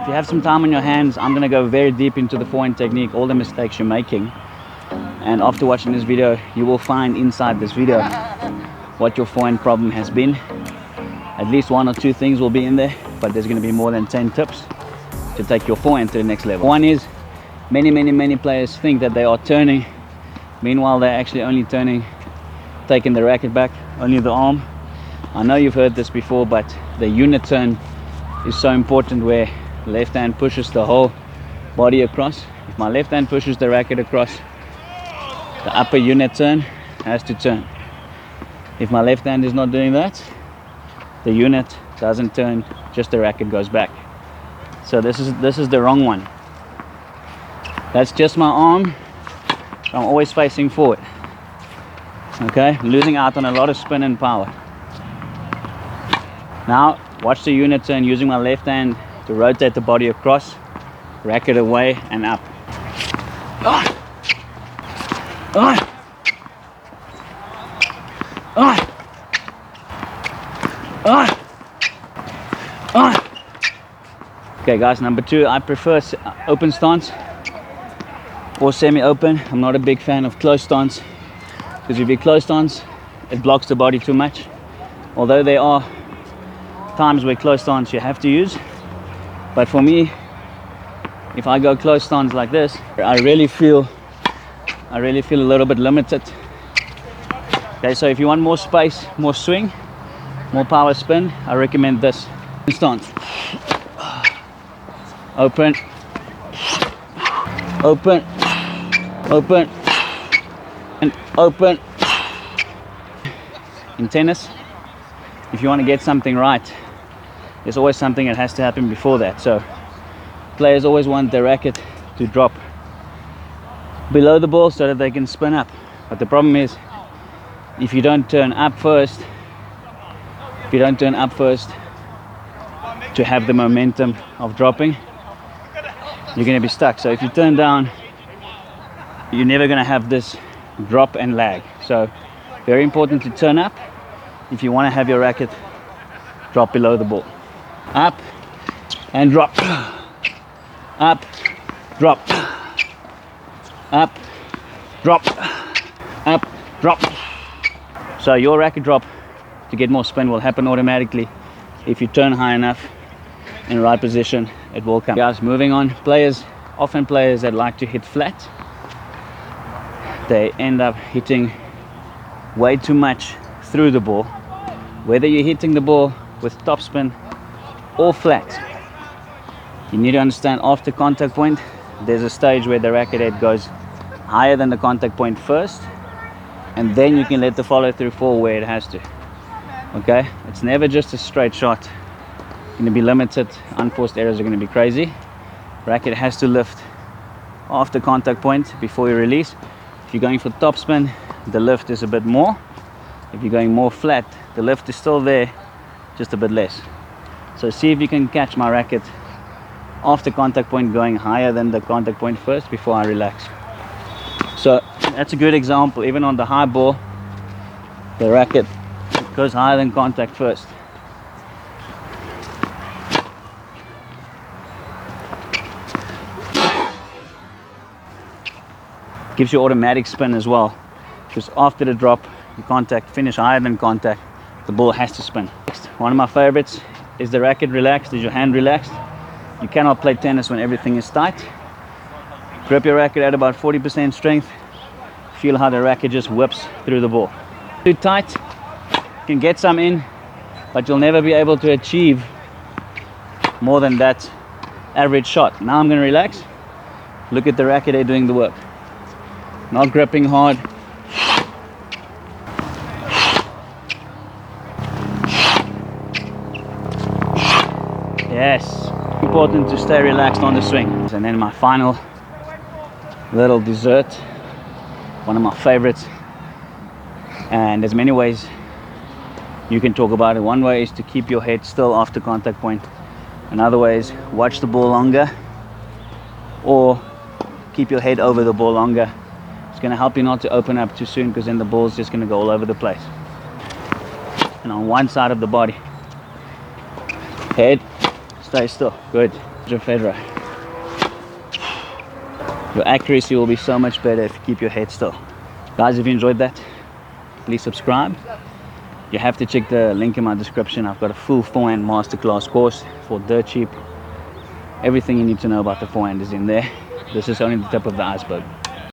if you have some time on your hands, I'm going to go very deep into the forehand technique, all the mistakes you're making. And after watching this video, you will find inside this video what your forehand problem has been. At least 1 or 2 things will be in there, but there's going to be more than 10 tips to take your forehand to the next level. One is, many players think that they are turning. Meanwhile, they're actually only turning, taking the racket back, only the arm. I know you've heard this before, but the unit turn is so important, where left hand pushes the whole body across. If my left hand pushes the racket across, the upper unit turn has to turn. If my left hand is not doing that, the unit doesn't turn, just the racket goes back. So this is the wrong one. That's just my arm. I'm always facing forward. Okay, losing out on a lot of spin and power. Now watch the unit turn, using my left hand to rotate the body across, racket away and up. Okay guys, number 2, I prefer open stance or semi-open. I'm not a big fan of closed stance, because if you close stance, it blocks the body too much. Although there are times where close stance you have to use, but for me, if I go close stance like this, I really feel a little bit limited. Okay, so if you want more space, more swing, more power spin, I recommend this stance. Open, open, open, and open. In tennis, if you want to get something right, there's always something that has to happen before that. So players always want their racket to drop below the ball so that they can spin up. But the problem is, if you don't turn up first, to have the momentum of dropping, you're going to be stuck. So if you turn down, you're never going to have this drop and lag. So very important to turn up if you want to have your racket drop below the ball. Up and drop. Up, drop. Up, drop. Up, drop. So your racket drop to get more spin will happen automatically if you turn high enough in the right position. It will come. Guys, moving on, often players that like to hit flat, they end up hitting way too much through the ball. Whether you're hitting the ball with topspin or flat, you need to understand, after contact point, there's a stage where the racket head goes higher than the contact point first, and then you can let the follow through fall where it has to. Okay, it's never just a straight shot. It's going to be limited. Unforced errors are going to be crazy. Racket has to lift after contact point before you release. If you're going for topspin, the lift is a bit more. If you're going more flat, the lift is still there, just a bit less. So see if you can catch my racket after contact point going higher than the contact point first before I relax. So that's a good example. Even on the high ball, the racket goes higher than contact first. Gives you automatic spin as well, because after the drop, the contact finish higher than contact, the ball has to spin. Next, one of my favorites is the racket relaxed. Is your hand relaxed? You cannot play tennis when everything is tight. Grip your racket at about 40% strength. Feel how the racket just whips through the ball. Too tight, you can get some in, but you'll never be able to achieve more than that average shot. Now I'm going to relax. Look at the racket head doing the work. Not gripping hard. Yes, important to stay relaxed on the swing. And then my final little dessert, one of my favorites, and there's many ways you can talk about it. One way is to keep your head still after contact point. Another way is watch the ball longer, or keep your head over the ball longer. It's going to help you not to open up too soon, because then the ball's just going to go all over the place. And on one side of the body, head, stay still. Good. Roger Federer. Your accuracy will be so much better if you keep your head still. Guys, if you enjoyed that, please subscribe. You have to check the link in my description. I've got a full forehand masterclass course for dirt cheap. Everything you need to know about the forehand is in there. This is only the tip of the iceberg.